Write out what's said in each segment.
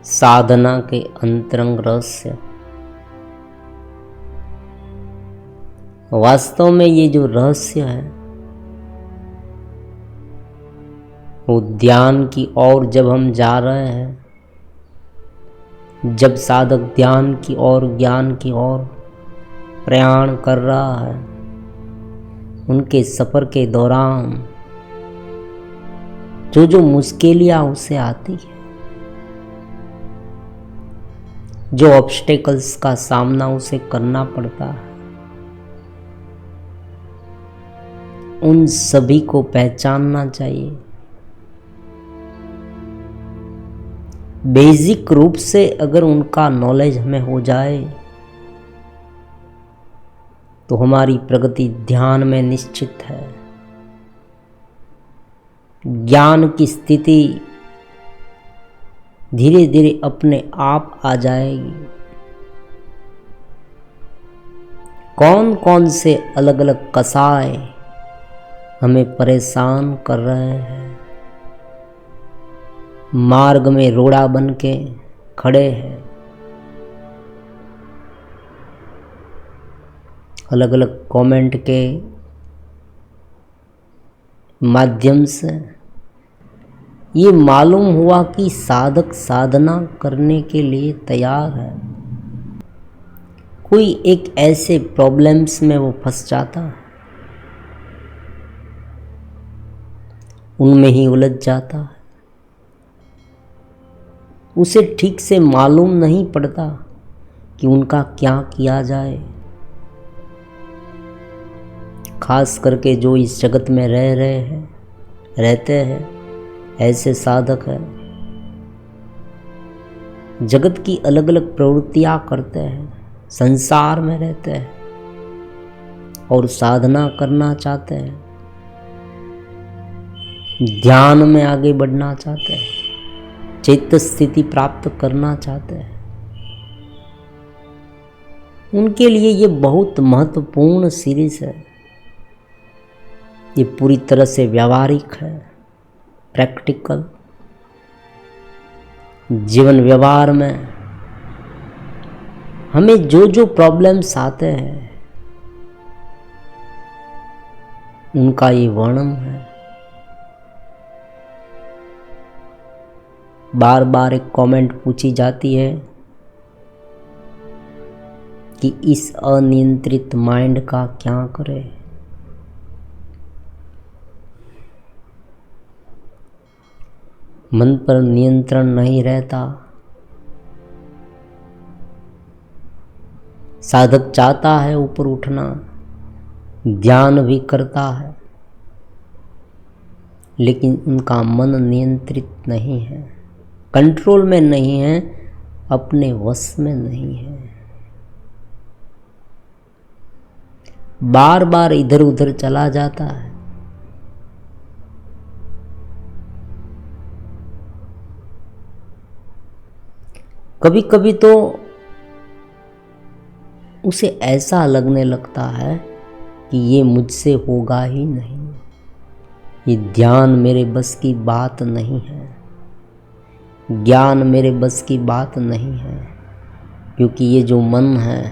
साधना के अंतरंग रहस्य। वास्तव में ये जो रहस्य है वो ध्यान की ओर जब हम जा रहे हैं, जब साधक ध्यान की ओर, ज्ञान की ओर प्रयाण कर रहा है, उनके सफर के दौरान जो जो मुश्किलें उसे आती है, जो ऑब्स्टेकल्स का सामना उसे करना पड़ता है, उन सभी को पहचानना चाहिए। बेसिक रूप से अगर उनका नॉलेज हमें हो जाए तो हमारी प्रगति ध्यान में निश्चित है। ज्ञान की स्थिति धीरे धीरे अपने आप आ जाएगी। कौन कौन से अलग अलग कसाय हमें परेशान कर रहे हैं, मार्ग में रोड़ा बन के खड़े हैं, अलग अलग कमेंट के माध्यम से ये मालूम हुआ कि साधक साधना करने के लिए तैयार है। कोई एक ऐसे प्रॉब्लम्स में वो फंस जाता है, उनमें ही उलझ जाता है, उसे ठीक से मालूम नहीं पड़ता कि उनका क्या किया जाए। खास करके जो इस जगत में रहते हैं, ऐसे साधक हैं, जगत की अलग अलग प्रवृत्तियां करते हैं, संसार में रहते हैं और साधना करना चाहते हैं, ध्यान में आगे बढ़ना चाहते हैं, चित्त स्थिति प्राप्त करना चाहते हैं। उनके लिए ये बहुत महत्वपूर्ण सीरीज है। ये पूरी तरह से व्यावहारिक है, प्रैक्टिकल। जीवन व्यवहार में हमें जो जो प्रॉब्लम्स आते हैं उनका ये वर्णन है। बार बार एक कमेंट पूछी जाती है कि इस अनियंत्रित माइंड का क्या करें। मन पर नियंत्रण नहीं रहता। साधक चाहता है ऊपर उठना, ध्यान भी करता है, लेकिन उनका मन नियंत्रित नहीं है, कंट्रोल में नहीं है, अपने वश में नहीं है। बार बार इधर उधर चला जाता है। कभी कभी तो उसे ऐसा लगने लगता है कि ये मुझसे होगा ही नहीं, ये ध्यान मेरे बस की बात नहीं है, ज्ञान मेरे बस की बात नहीं है, क्योंकि ये जो मन है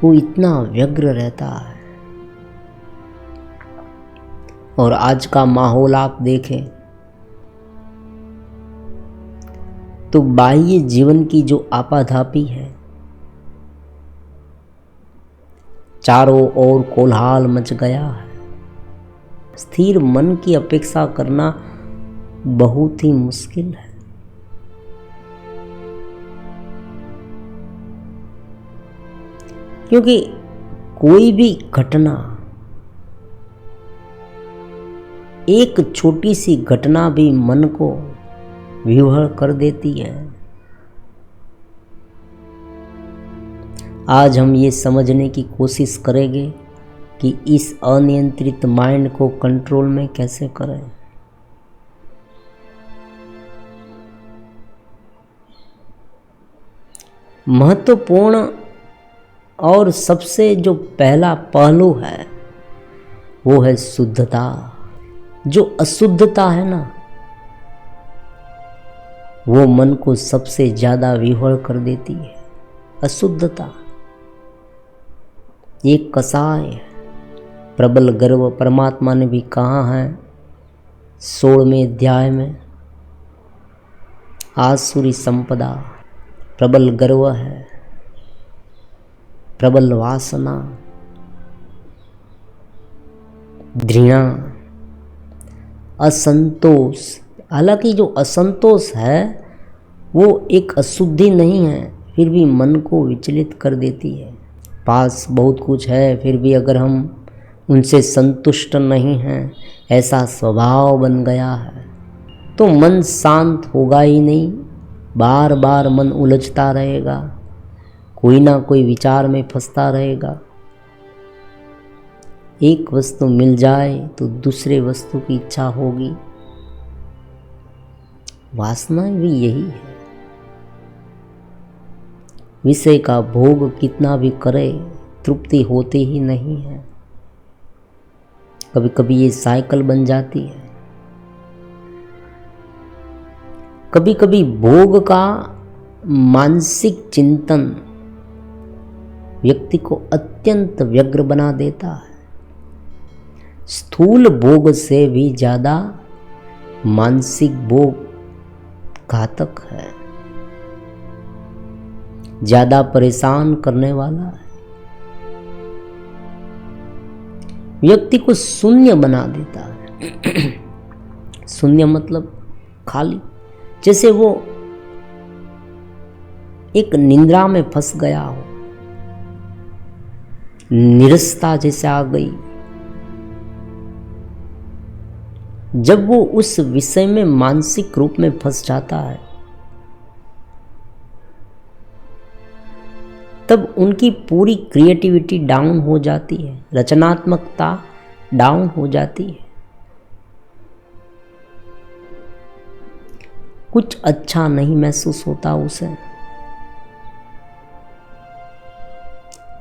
वो इतना व्यग्र रहता है। और आज का माहौल आप देखें तो बाह्य जीवन की जो आपाधापी है, चारों ओर कोलाहल मच गया है। स्थिर मन की अपेक्षा करना बहुत ही मुश्किल है। क्योंकि कोई भी घटना, एक छोटी सी घटना भी मन को विह्वल कर देती है। आज हम ये समझने की कोशिश करेंगे कि इस अनियंत्रित माइंड को कंट्रोल में कैसे करें। महत्वपूर्ण और सबसे जो पहला पहलू है वो है शुद्धता। जो अशुद्धता है ना, वो मन को सबसे ज़्यादा विह्वल कर देती है। अशुद्धता एक कसाय है। प्रबल गर्व परमात्मा ने भी कहा है 16वें अध्याय में, आसुरी संपदा प्रबल गर्व है, प्रबल वासना, घृणा, असंतोष। हालांकि जो असंतोष है वो एक अशुद्धि नहीं है, फिर भी मन को विचलित कर देती है। पास बहुत कुछ है, फिर भी अगर हम उनसे संतुष्ट नहीं हैं, ऐसा स्वभाव बन गया है, तो मन शांत होगा ही नहीं। बार बार मन उलझता रहेगा, कोई ना कोई विचार में फंसता रहेगा। एक वस्तु मिल जाए तो दूसरे वस्तु की इच्छा होगी। वासना भी यही है। विषय का भोग कितना भी करे तृप्ति होती ही नहीं है। कभी कभी ये साइकिल बन जाती है। कभी कभी भोग का मानसिक चिंतन व्यक्ति को अत्यंत व्यग्र बना देता है। स्थूल भोग से भी ज्यादा मानसिक भोग घातक है, ज्यादा परेशान करने वाला है, व्यक्ति को शून्य बना देता है। शून्य मतलब खाली, जैसे वो एक निद्रा में फंस गया हो, निरसता जैसे आ गई। जब वो उस विषय में मानसिक रूप में फंस जाता है, तब उनकी पूरी क्रिएटिविटी डाउन हो जाती है, रचनात्मकता डाउन हो जाती है। कुछ अच्छा नहीं महसूस होता उसे,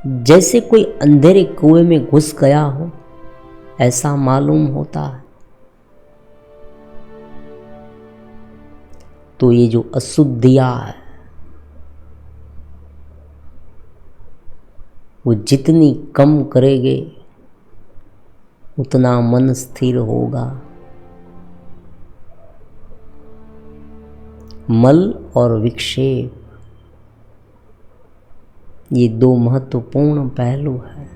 जैसे कोई अंधेरे कुएं में घुस गया हो ऐसा मालूम होता है। तो ये जो अशुद्धियां है वो जितनी कम करेंगे उतना मन स्थिर होगा। मल और विक्षेप ये दो महत्वपूर्ण पहलू है।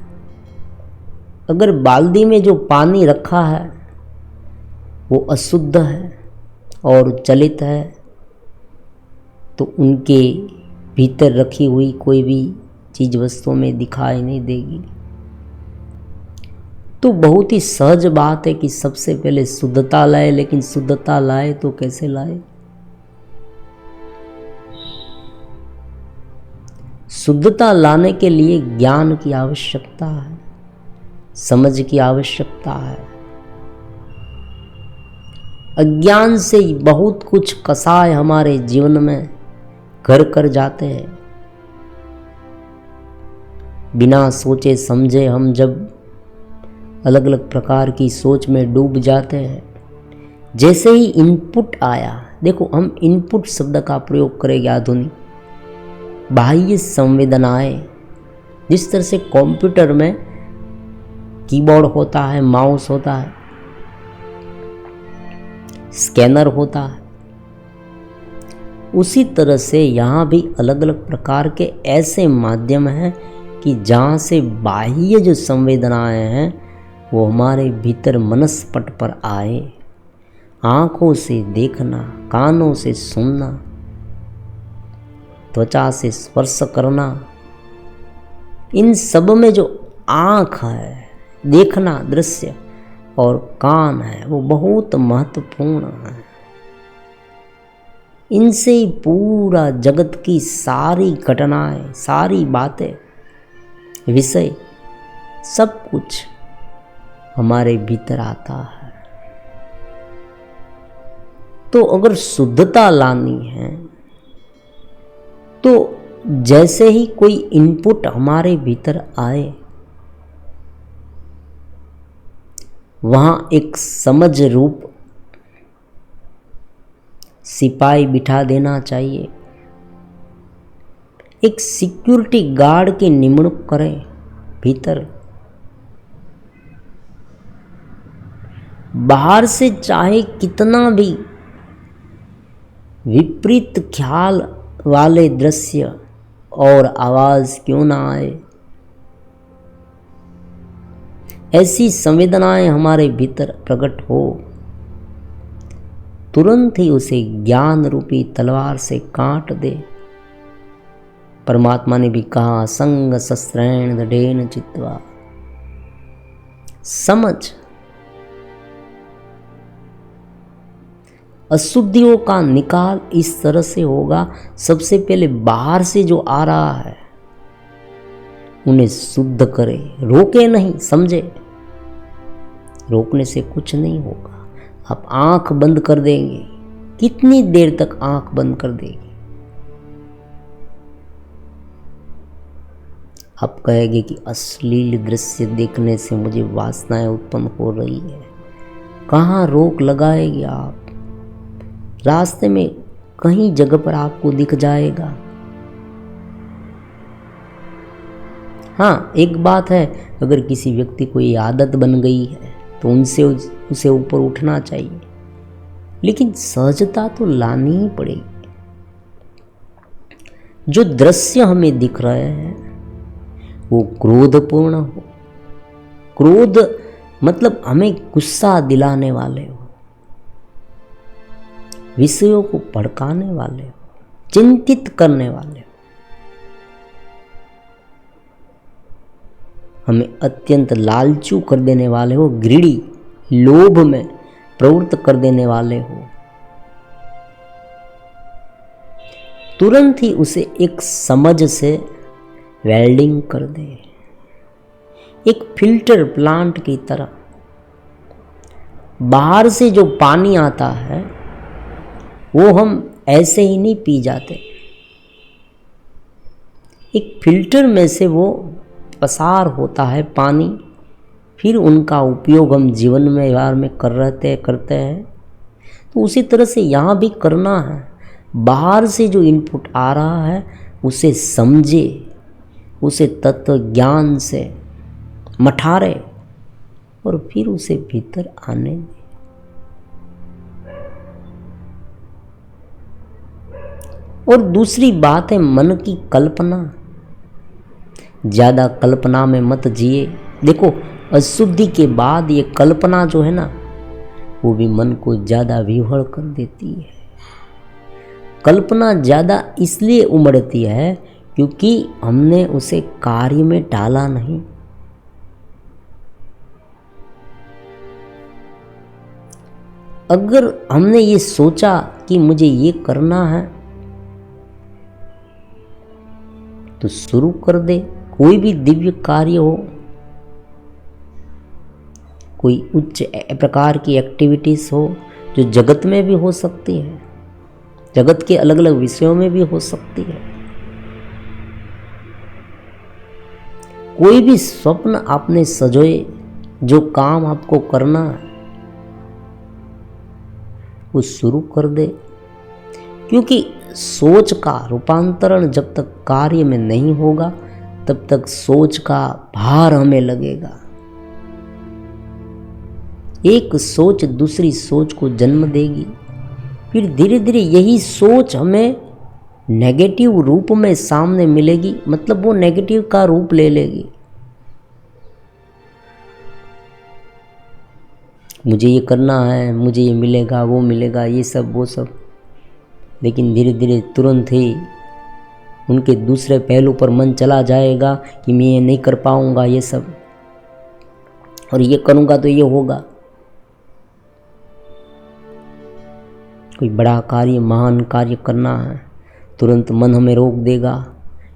अगर बाल्टी में जो पानी रखा है वो अशुद्ध है और चलित है, तो उनके भीतर रखी हुई कोई भी चीज वस्तु में दिखाई नहीं देगी। तो बहुत ही सहज बात है कि सबसे पहले शुद्धता लाए, लेकिन शुद्धता लाए तो कैसे लाए? शुद्धता लाने के लिए ज्ञान की आवश्यकता है, समझ की आवश्यकता है। अज्ञान से बहुत कुछ कसाय हमारे जीवन में घर कर जाते हैं। बिना सोचे समझे हम जब अलग अलग प्रकार की सोच में डूब जाते हैं, जैसे ही इनपुट आया, देखो हम इनपुट शब्द का प्रयोग करेंगे आधुनिक, बाह्य संवेदनाएं, जिस तरह से कंप्यूटर में कीबोर्ड होता है, माउस होता है, स्कैनर होता है, उसी तरह से यहाँ भी अलग अलग प्रकार के ऐसे माध्यम हैं कि जहाँ से बाह्य जो संवेदनाएं हैं वो हमारे भीतर मनस्पट पर आए। आँखों से देखना, कानों से सुनना, त्वचा से स्पर्श करना, इन सब में जो आँख है देखना दृश्य और कान है वो बहुत महत्वपूर्ण है। इनसे ही पूरा जगत की सारी घटनाएं, सारी बातें, विषय, सब कुछ हमारे भीतर आता है। तो अगर शुद्धता लानी है तो जैसे ही कोई इनपुट हमारे भीतर आए, वहां एक समझ रूप सिपाही बिठा देना चाहिए, एक सिक्योरिटी गार्ड की निमणूक करें भीतर। बाहर से चाहे कितना भी विपरीत ख्याल वाले दृश्य और आवाज क्यों ना आए, ऐसी संवेदनाएं हमारे भीतर प्रकट हो, तुरंत ही उसे ज्ञान रूपी तलवार से काट दे। परमात्मा ने भी कहा, संग शस्त्रेण दृढ़ेन चित्वा। समझ अशुद्धियों का निकाल इस तरह से होगा, सबसे पहले बाहर से जो आ रहा है उन्हें शुद्ध करे, रोके नहीं, समझे। रोकने से कुछ नहीं होगा। आप आंख बंद कर देंगे, कितनी देर तक आंख बंद कर देंगे? आप कहेंगे कि अश्लील दृश्य देखने से मुझे वासनाएं उत्पन्न हो रही है। कहाँ रोक लगाएंगे आप? रास्ते में कहीं जगह पर आपको दिख जाएगा। हाँ, एक बात है, अगर किसी व्यक्ति को ये आदत बन गई है तो उनसे उसे ऊपर उठना चाहिए, लेकिन सहजता तो लानी ही पड़ेगी। जो दृश्य हमें दिख रहे हैं वो क्रोधपूर्ण हो, क्रोध मतलब हमें गुस्सा दिलाने वाले हो, विषयों को भड़काने वाले हो, चिंतित करने वाले हो, हमें अत्यंत लालचू कर देने वाले हो, ग्रीडी, लोभ में प्रवृत्त कर देने वाले हो, तुरंत ही उसे एक समझ से वेल्डिंग कर दे, एक फिल्टर प्लांट की तरह। बाहर से जो पानी आता है वो हम ऐसे ही नहीं पी जाते, एक फिल्टर में से वो पसार होता है पानी, फिर उनका उपयोग हम जीवन में व्यवहार में करते हैं। तो उसी तरह से यहाँ भी करना है। बाहर से जो इनपुट आ रहा है उसे समझे, उसे तत्व ज्ञान से मठारे और फिर उसे भीतर आने दे। और दूसरी बात है मन की कल्पना। ज़्यादा कल्पना में मत जिए। देखो, अशुद्धि के बाद ये कल्पना जो है ना, वो भी मन को ज़्यादा विह्वल कर देती है। कल्पना ज़्यादा इसलिए उमड़ती है क्योंकि हमने उसे कार्य में डाला नहीं। अगर हमने ये सोचा कि मुझे ये करना है तो शुरू कर दे। कोई भी दिव्य कार्य हो, कोई उच्च प्रकार की एक्टिविटीज हो जो जगत में भी हो सकती है, जगत के अलग अलग विषयों में भी हो सकती है। कोई भी स्वप्न आपने सजोए, जो काम आपको करना है वो शुरू कर दे, क्योंकि सोच का रूपांतरण जब तक कार्य में नहीं होगा तब तक सोच का भार हमें लगेगा। एक सोच दूसरी सोच को जन्म देगी, फिर धीरे धीरे यही सोच हमें नेगेटिव रूप में सामने मिलेगी, मतलब वो नेगेटिव का रूप ले लेगी। मुझे ये करना है, मुझे ये मिलेगा, वो मिलेगा, ये सब वो सब, लेकिन धीरे धीरे तुरंत ही उनके दूसरे पहलू पर मन चला जाएगा कि मैं ये नहीं कर पाऊंगा ये सब, और ये करूंगा तो ये होगा। कोई बड़ा कार्य, महान कार्य करना है, तुरंत मन हमें रोक देगा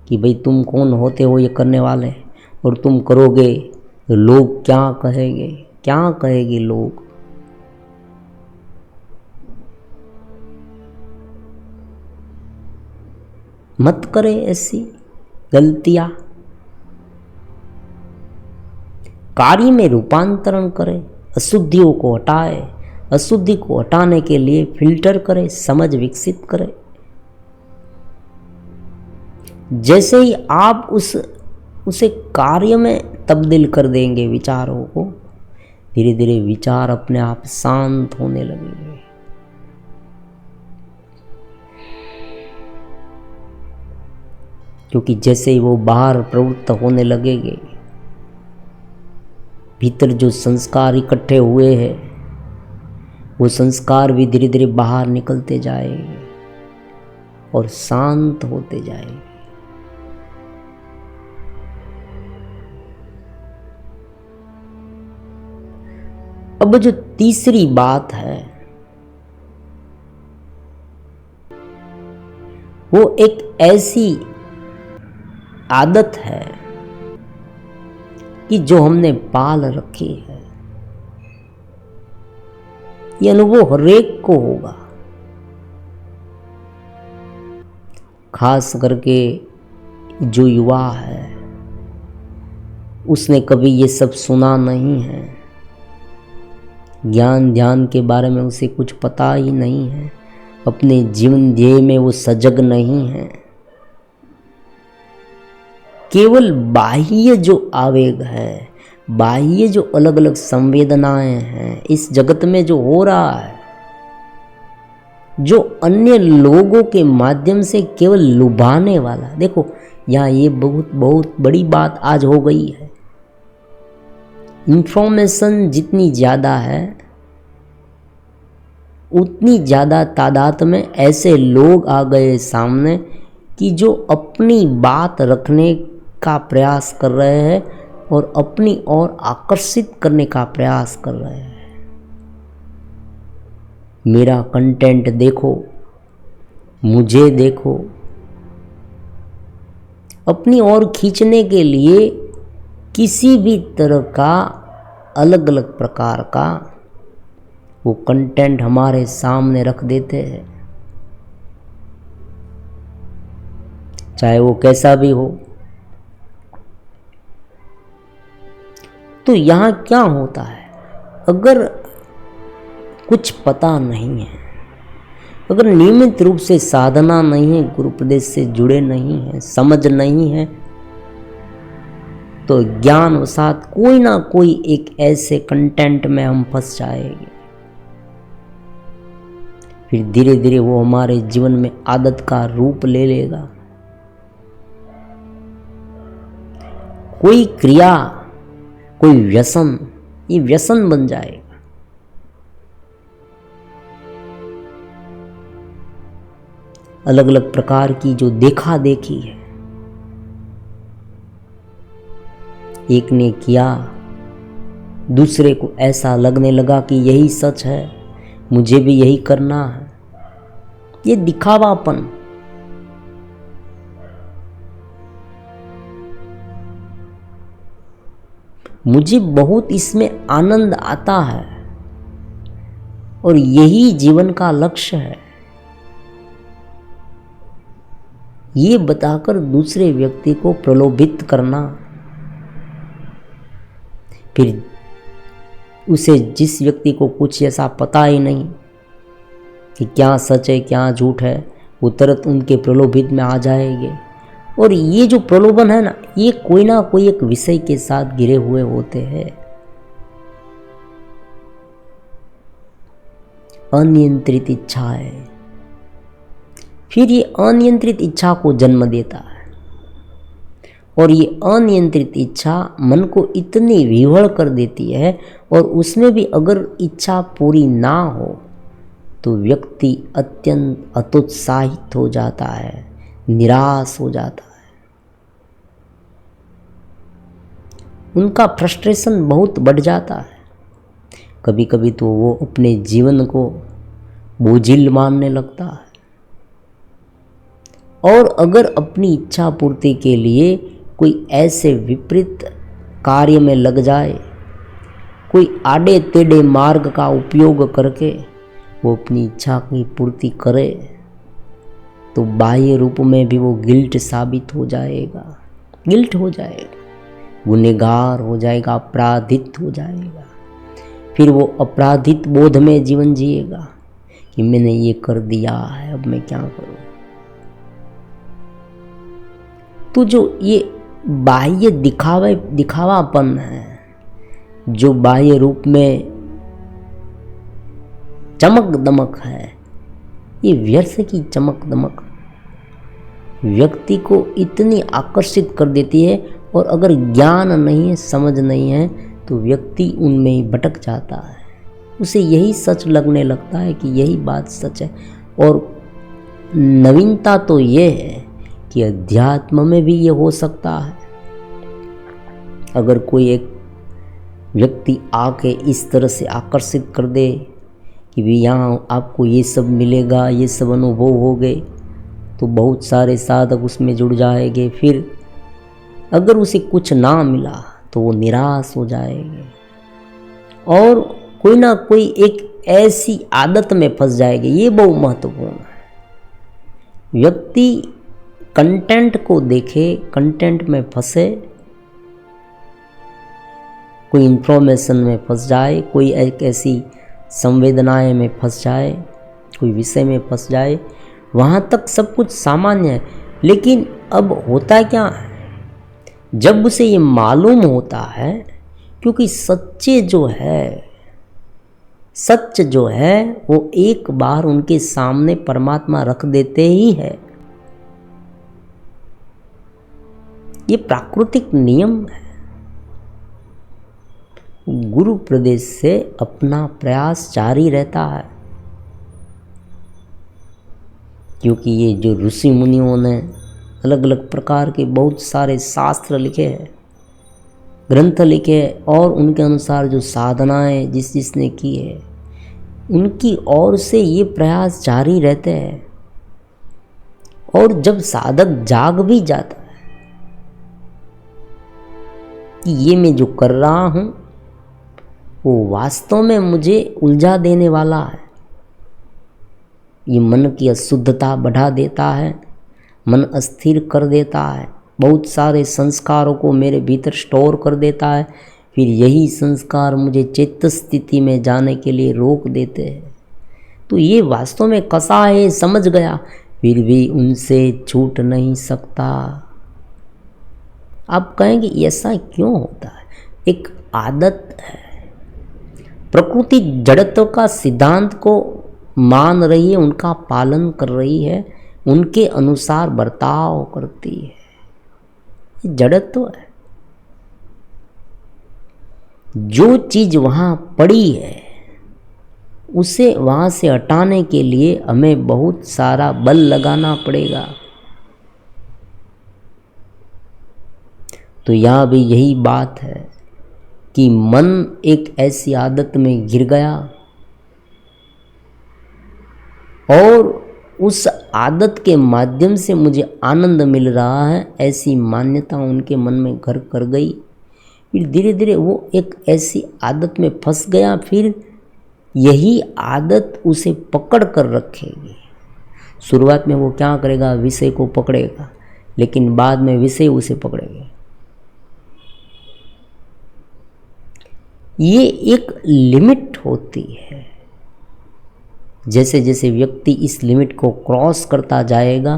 कि भाई तुम कौन होते हो ये करने वाले, और तुम करोगे तो लोग क्या कहेंगे, क्या कहेंगे लोग। मत करे ऐसी गलतियां। कार्य में रूपांतरण करे, अशुद्धियों को हटाए, अशुद्धि को हटाने के लिए फिल्टर करे, समझ विकसित करे। जैसे ही आप उसे कार्य में तब्दील कर देंगे विचारों को, धीरे धीरे विचार अपने आप शांत होने लगेंगे। क्योंकि जैसे ही वो बाहर प्रवृत्त होने लगेंगे, भीतर जो संस्कार इकट्ठे हुए हैं वो संस्कार भी धीरे धीरे बाहर निकलते जाएंगे और शांत होते जाएंगे। अब जो तीसरी बात है वो एक ऐसी आदत है कि जो हमने पाल रखी है। ये अनुभव हरेक को होगा, खास करके जो युवा है उसने कभी ये सब सुना नहीं है। ज्ञान ध्यान के बारे में उसे कुछ पता ही नहीं है। अपने जीवन ध्येय में वो सजग नहीं है। केवल बाह्य जो आवेग है, बाह्य जो अलग अलग संवेदनाएं हैं, इस जगत में जो हो रहा है, जो अन्य लोगों के माध्यम से केवल लुभाने वाला। देखो यहाँ ये बहुत बहुत बड़ी बात आज हो गई है। इंफॉर्मेशन जितनी ज़्यादा है उतनी ज़्यादा तादाद में ऐसे लोग आ गए सामने कि जो अपनी बात रखने का प्रयास कर रहे हैं और अपनी ओर आकर्षित करने का प्रयास कर रहे हैं। मेरा कंटेंट देखो, मुझे देखो, अपनी ओर खींचने के लिए किसी भी तरह का अलग अलग प्रकार का वो कंटेंट हमारे सामने रख देते हैं, चाहे वो कैसा भी हो। तो यहाँ क्या होता है, अगर कुछ पता नहीं है, अगर नियमित रूप से साधना नहीं है, गुरु उपदेश से जुड़े नहीं है, समझ नहीं है, तो ज्ञानवशात कोई ना कोई एक ऐसे कंटेंट में हम फंस जाएंगे। फिर धीरे धीरे वो हमारे जीवन में आदत का रूप ले लेगा। कोई क्रिया, कोई व्यसन, ये व्यसन बन जाएगा। अलग अलग प्रकार की जो देखा देखी है, एक ने किया, दूसरे को ऐसा लगने लगा कि यही सच है, मुझे भी यही करना है। ये दिखावापन। मुझे बहुत इसमें आनंद आता है और यही जीवन का लक्ष्य है, ये बताकर दूसरे व्यक्ति को प्रलोभित करना। फिर उसे, जिस व्यक्ति को कुछ ऐसा पता ही नहीं कि क्या सच है क्या झूठ है, वो तुरंत उनके प्रलोभित में आ जाएंगे। और ये जो प्रलोभन है ना कोई एक विषय के साथ घिरे हुए होते हैं। अनियंत्रित इच्छा है, फिर ये अनियंत्रित इच्छा को जन्म देता है और ये अनियंत्रित इच्छा मन को इतनी विह्वल कर देती है और उसमें भी अगर इच्छा पूरी ना हो तो व्यक्ति अत्यंत हतोत्साहित हो जाता है, निराश हो जाता है। उनका फ्रस्ट्रेशन बहुत बढ़ जाता है। कभी कभी तो वो अपने जीवन को बोझिल मानने लगता है। और अगर अपनी इच्छा पूर्ति के लिए कोई ऐसे विपरीत कार्य में लग जाए, कोई आड़े टेढ़े मार्ग का उपयोग करके वो अपनी इच्छा की पूर्ति करे, तो बाह्य रूप में भी वो गिल्ट साबित हो जाएगा, गुनहगार हो जाएगा, अपराधित हो जाएगा। फिर वो अपराधित बोध में जीवन जिएगा कि मैंने ये कर दिया है, अब मैं क्या करूं। तो जो ये बाह्य दिखावापन है, जो बाह्य रूप में चमक दमक है, ये व्यर्थ की चमक दमक व्यक्ति को इतनी आकर्षित कर देती है, और अगर ज्ञान नहीं है, समझ नहीं है, तो व्यक्ति उनमें ही भटक जाता है। उसे यही सच लगने लगता है कि यही बात सच है। और नवीनता तो ये है कि अध्यात्म में भी ये हो सकता है। अगर कोई एक व्यक्ति आके इस तरह से आकर्षित कर दे कि भी यहाँ आपको ये सब मिलेगा, ये सब अनुभव हो गए, तो बहुत सारे साधक उसमें जुड़ जाएंगे। फिर अगर उसे कुछ ना मिला तो वो निराश हो जाएंगे और कोई ना कोई एक ऐसी आदत में फंस जाएगी। ये बहुत महत्वपूर्ण है। व्यक्ति कंटेंट को देखे, कंटेंट में फंसे, कोई इंफॉर्मेशन में फंस जाए, कोई एक ऐसी संवेदनाएं में फंस जाए, कोई विषय में फंस जाए, वहाँ तक सब कुछ सामान्य है। लेकिन अब होता क्या है, जब उसे ये मालूम होता है, क्योंकि सच जो है वो एक बार उनके सामने परमात्मा रख देते ही है। ये प्राकृतिक नियम है। गुरु प्रदेश से अपना प्रयास जारी रहता है, क्योंकि ये जो ऋषि मुनियों ने अलग अलग प्रकार के बहुत सारे शास्त्र लिखे हैं, ग्रंथ लिखे हैं, और उनके अनुसार जो साधनाएं जिसने की है, उनकी ओर से ये प्रयास जारी रहते हैं। और जब साधक जाग भी जाता है कि ये मैं जो कर रहा हूं वो वास्तव में मुझे उलझा देने वाला है, ये मन की अशुद्धता बढ़ा देता है, मन अस्थिर कर देता है, बहुत सारे संस्कारों को मेरे भीतर स्टोर कर देता है, फिर यही संस्कार मुझे चित्त स्थिति में जाने के लिए रोक देते हैं। तो ये वास्तव में कसा है समझ गया, फिर भी उनसे छूट नहीं सकता। आप कहेंगे ऐसा क्यों होता है? एक आदत है। प्रकृति जड़त्व का सिद्धांत को मान रही है, उनका पालन कर रही है, उनके अनुसार बर्ताव करती है। ये जड़त्व है। जो चीज वहां पड़ी है उसे वहां से हटाने के लिए हमें बहुत सारा बल लगाना पड़ेगा। तो यहां भी यही बात है कि मन एक ऐसी आदत में गिर गया और उस आदत के माध्यम से मुझे आनंद मिल रहा है, ऐसी मान्यता उनके मन में घर कर गई। फिर धीरे धीरे वो एक ऐसी आदत में फंस गया, फिर यही आदत उसे पकड़ कर रखेगी। शुरुआत में वो क्या करेगा, विषय को पकड़ेगा, लेकिन बाद में विषय उसे पकड़ेगा। ये एक लिमिट होती है। जैसे जैसे व्यक्ति इस लिमिट को क्रॉस करता जाएगा,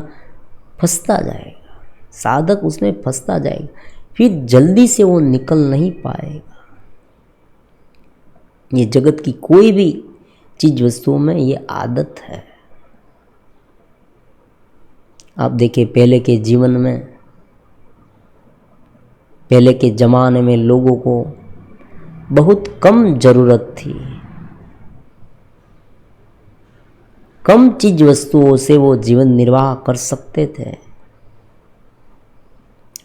फंसता जाएगा, साधक उसमें फंसता जाएगा, फिर जल्दी से वो निकल नहीं पाएगा। ये जगत की कोई भी चीज वस्तुओं में ये आदत है। आप देखिए, पहले के जीवन में, पहले के जमाने में लोगों को बहुत कम जरूरत थी, कम चीज वस्तुओं से वो जीवन निर्वाह कर सकते थे।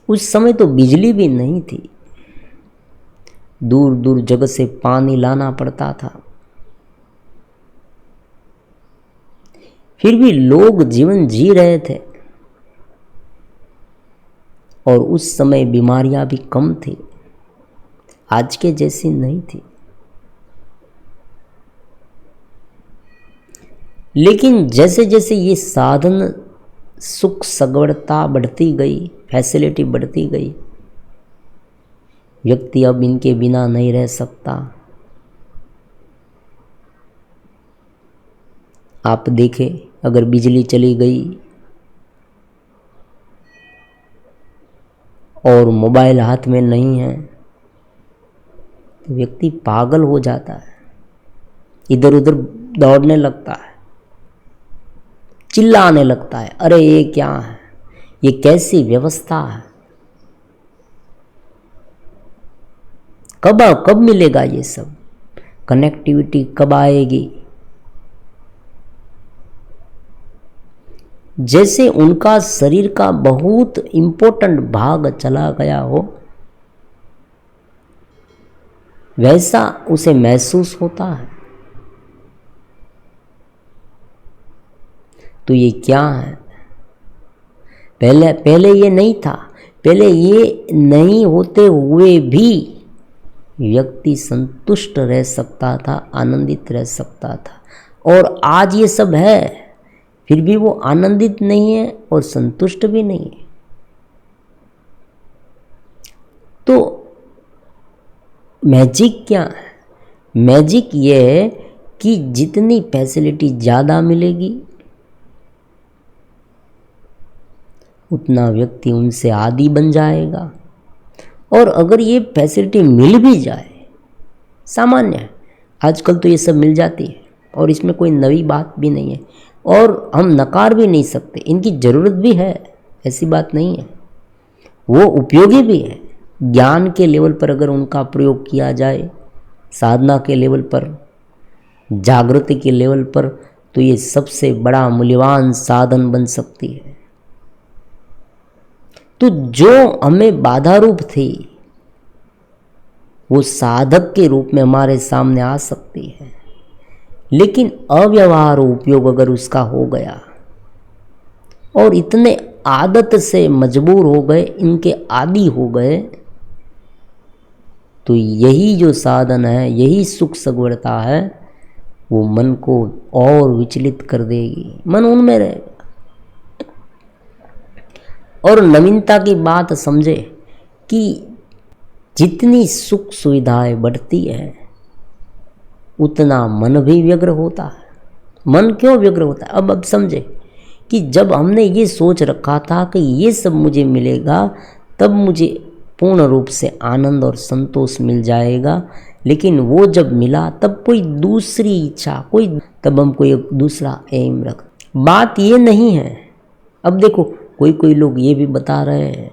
उस समय तो बिजली भी नहीं थी, दूर दूर जगह से पानी लाना पड़ता था, फिर भी लोग जीवन जी रहे थे। और उस समय बीमारियां भी कम थी, आज के जैसी नहीं थी। लेकिन जैसे जैसे ये साधन, सुख सगवड़ता बढ़ती गई, फैसिलिटी बढ़ती गई, व्यक्ति अब इनके बिना नहीं रह सकता। आप देखें, अगर बिजली चली गई और मोबाइल हाथ में नहीं है तो व्यक्ति पागल हो जाता है, इधर उधर दौड़ने लगता है, चिल्लाने लगता है, अरे ये क्या है, ये कैसी व्यवस्था है, कब मिलेगा ये सब, कनेक्टिविटी कब आएगी। जैसे उनका शरीर का बहुत इंपॉर्टेंट भाग चला गया हो, वैसा उसे महसूस होता है। तो ये क्या है, पहले ये नहीं था, पहले ये नहीं होते हुए भी व्यक्ति संतुष्ट रह सकता था, आनंदित रह सकता था, और आज ये सब है फिर भी वो आनंदित नहीं है और संतुष्ट भी नहीं है। तो मैजिक क्या है, मैजिक ये है कि जितनी फैसिलिटी ज़्यादा मिलेगी उतना व्यक्ति उनसे आदी बन जाएगा, और अगर ये फैसिलिटी मिल भी जाए, सामान्य है, आजकल तो ये सब मिल जाती है और इसमें कोई नई बात भी नहीं है, और हम नकार भी नहीं सकते, इनकी ज़रूरत भी है, ऐसी बात नहीं है, वो उपयोगी भी है। ज्ञान के लेवल पर अगर उनका प्रयोग किया जाए, साधना के लेवल पर, जागृति के लेवल पर, तो ये सबसे बड़ा मूल्यवान साधन बन सकती है। तो जो हमें बाधा रूप थी वो साधक के रूप में हमारे सामने आ सकती है, लेकिन अव्यवहार उपयोग अगर उसका हो गया और इतने आदत से मजबूर हो गए, इनके आदी हो गए, तो यही जो साधन है, यही सुख सगवड़ता है, वो मन को और विचलित कर देगी, मन उनमें रहेगा। और नवीनता की बात समझे कि जितनी सुख सुविधाएं बढ़ती है उतना मन भी व्यग्र होता है। मन क्यों व्यग्र होता है, अब समझे कि जब हमने ये सोच रखा था कि ये सब मुझे मिलेगा तब मुझे पूर्ण रूप से आनंद और संतोष मिल जाएगा, लेकिन वो जब मिला तब कोई दूसरी इच्छा, तब हम कोई दूसरा एम रख, बात ये नहीं है। अब देखो कोई लोग ये भी बता रहे हैं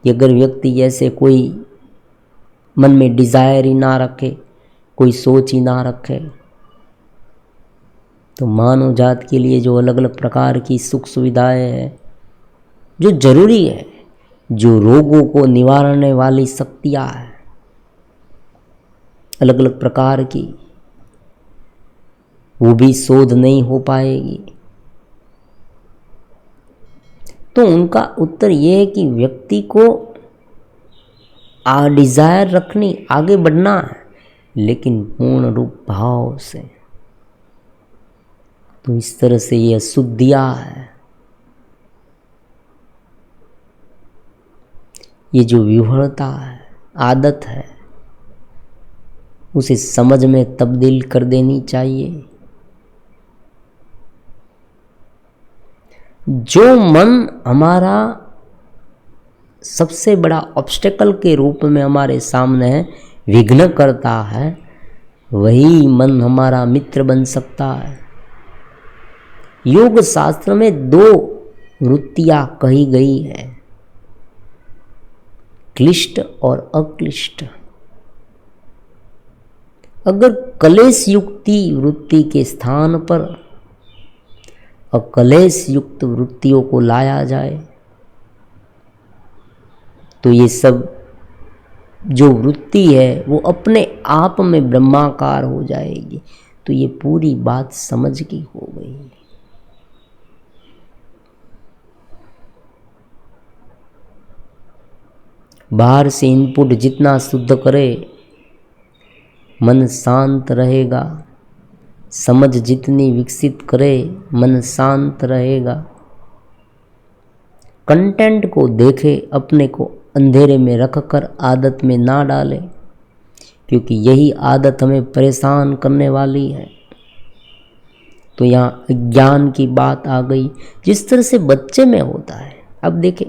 कि अगर व्यक्ति जैसे कोई मन में डिज़ायर ही ना रखे, कोई सोच ही ना रखे, तो मानव जात के लिए जो अलग अलग प्रकार की सुख सुविधाएं हैं, जो जरूरी है, जो रोगों को निवारने वाली शक्तियां हैं अलग अलग प्रकार की, वो भी शोध नहीं हो पाएगी। तो उनका उत्तर ये है कि व्यक्ति को डिजायर रखनी, आगे बढ़ना है, लेकिन पूर्ण रूप भाव से। तो इस तरह से ये अशुद्धियां है, ये जो विवरता है, आदत है, उसे समझ में तब्दील कर देनी चाहिए। जो मन हमारा सबसे बड़ा ऑब्स्टेकल के रूप में हमारे सामने विघ्न करता है, वही मन हमारा मित्र बन सकता है। योग शास्त्र में 2 वृत्तियां कही गई है, क्लिष्ट और अक्लिष्ट। अगर कलेश युक्ति वृत्ति के स्थान पर अकलेश युक्त वृत्तियों को लाया जाए तो ये सब जो वृत्ति है वो अपने आप में ब्रह्माकार हो जाएगी। तो ये पूरी बात समझ की हो गई। बाहर से इनपुट जितना शुद्ध करे मन शांत रहेगा, समझ जितनी विकसित करे मन शांत रहेगा। कंटेंट को देखे, अपने को अंधेरे में रखकर आदत में ना डाले, क्योंकि यही आदत हमें परेशान करने वाली है। तो यहाँ ज्ञान की बात आ गई, जिस तरह से बच्चे में होता है। अब देखें,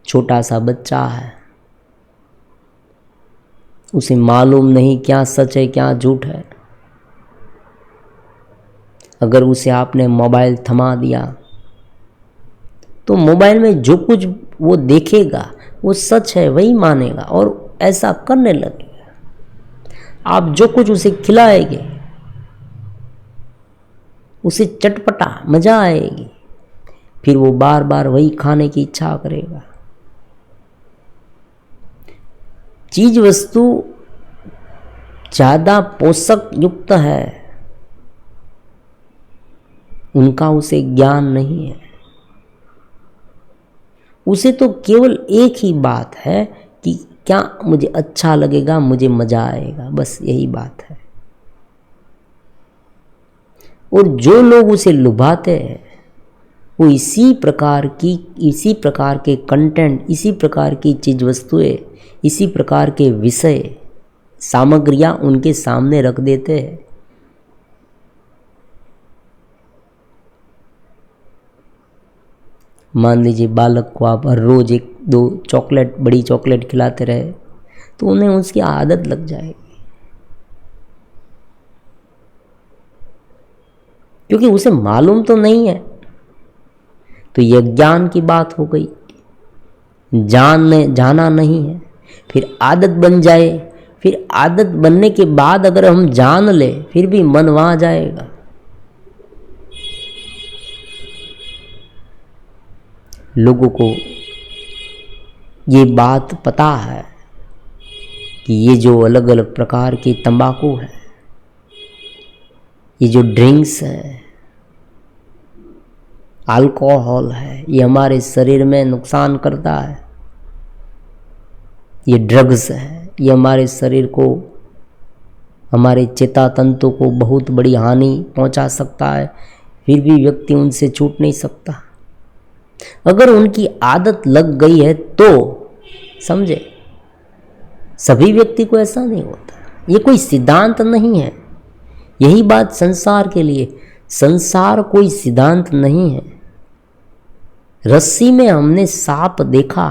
छोटा सा बच्चा है, उसे मालूम नहीं क्या सच है क्या झूठ है। अगर उसे आपने मोबाइल थमा दिया तो मोबाइल में जो कुछ वो देखेगा वो सच है वही मानेगा और ऐसा करने लगेगा। आप जो कुछ उसे खिलाएंगे उसे चटपटा मजा आएगी, फिर वो बार बार वही खाने की इच्छा करेगा। चीज वस्तु ज्यादा पोषक युक्त है, उनका उसे ज्ञान नहीं है। उसे तो केवल एक ही बात है कि क्या मुझे अच्छा लगेगा, मुझे मजा आएगा, बस यही बात है। और जो लोग उसे लुभाते हैं वो इसी प्रकार के कंटेंट, इसी प्रकार की चीज वस्तुएं, इसी प्रकार के विषय सामग्रियां उनके सामने रख देते हैं। मान लीजिए बालक को आप हर रोज 1-2 चॉकलेट, बड़ी चॉकलेट खिलाते रहे तो उन्हें उसकी आदत लग जाएगी, क्योंकि उसे मालूम तो नहीं है। तो यह ज्ञान की बात हो गई। जाना नहीं है, फिर आदत बन जाए, फिर आदत बनने के बाद अगर हम जान ले फिर भी मन वहां जाएगा। लोगों को ये बात पता है कि ये जो अलग अलग प्रकार की तंबाकू है, ये जो ड्रिंक्स है, अल्कोहल है, ये हमारे शरीर में नुकसान करता है। ये ड्रग्स है, ये हमारे शरीर को, हमारे चेता तंतु को बहुत बड़ी हानि पहुंचा सकता है, फिर भी व्यक्ति उनसे छूट नहीं सकता। अगर उनकी आदत लग गई है तो समझे, सभी व्यक्ति को ऐसा नहीं होता। ये कोई सिद्धांत नहीं है। यही बात संसार के लिए, संसार कोई सिद्धांत नहीं है। रस्सी में हमने सांप देखा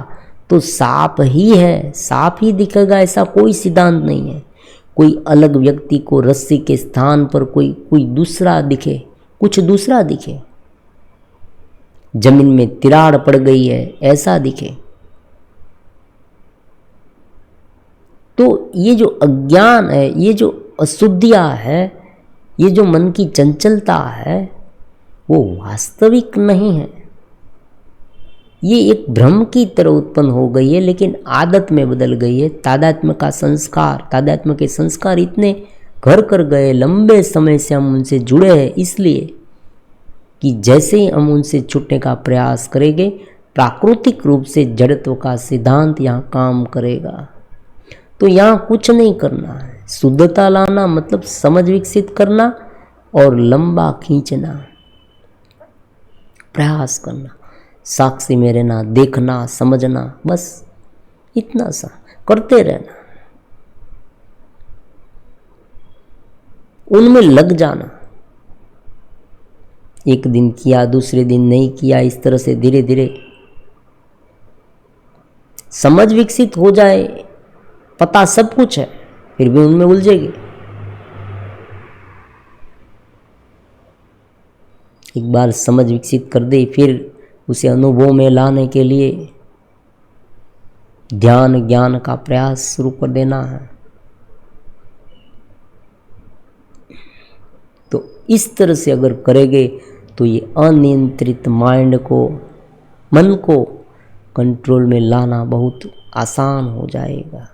तो सांप ही है, सांप ही दिखेगा, ऐसा कोई सिद्धांत नहीं है। कोई अलग व्यक्ति को रस्सी के स्थान पर कोई दूसरा दिखे, कुछ दूसरा दिखे, जमीन में तिराड़ पड़ गई है ऐसा दिखे। तो ये जो अज्ञान है, ये जो अशुद्धियां है, ये जो मन की चंचलता है, वो वास्तविक नहीं है। ये एक भ्रम की तरह उत्पन्न हो गई है, लेकिन आदत में बदल गई है। तादात्म्य के संस्कार इतने घर कर गए, लंबे समय से हम उनसे जुड़े हैं, इसलिए कि जैसे ही हम उनसे छूटने का प्रयास करेंगे, प्राकृतिक रूप से जड़त्व का सिद्धांत यहाँ काम करेगा। तो यहाँ कुछ नहीं करना है, शुद्धता लाना मतलब समझ विकसित करना और लंबा खींचना, प्रयास करना, साक्षी में रहना, देखना, समझना, बस इतना सा करते रहना, उनमें लग जाना। एक दिन किया, दूसरे दिन नहीं किया, इस तरह से धीरे धीरे समझ विकसित हो जाए। पता सब कुछ है फिर भी उनमें उलझेगी। एक बार समझ विकसित कर दे, फिर उसे अनुभव में लाने के लिए ध्यान ज्ञान का प्रयास शुरू कर देना है। तो इस तरह से अगर करेंगे तो ये अनियंत्रित माइंड को, मन को कंट्रोल में लाना बहुत आसान हो जाएगा।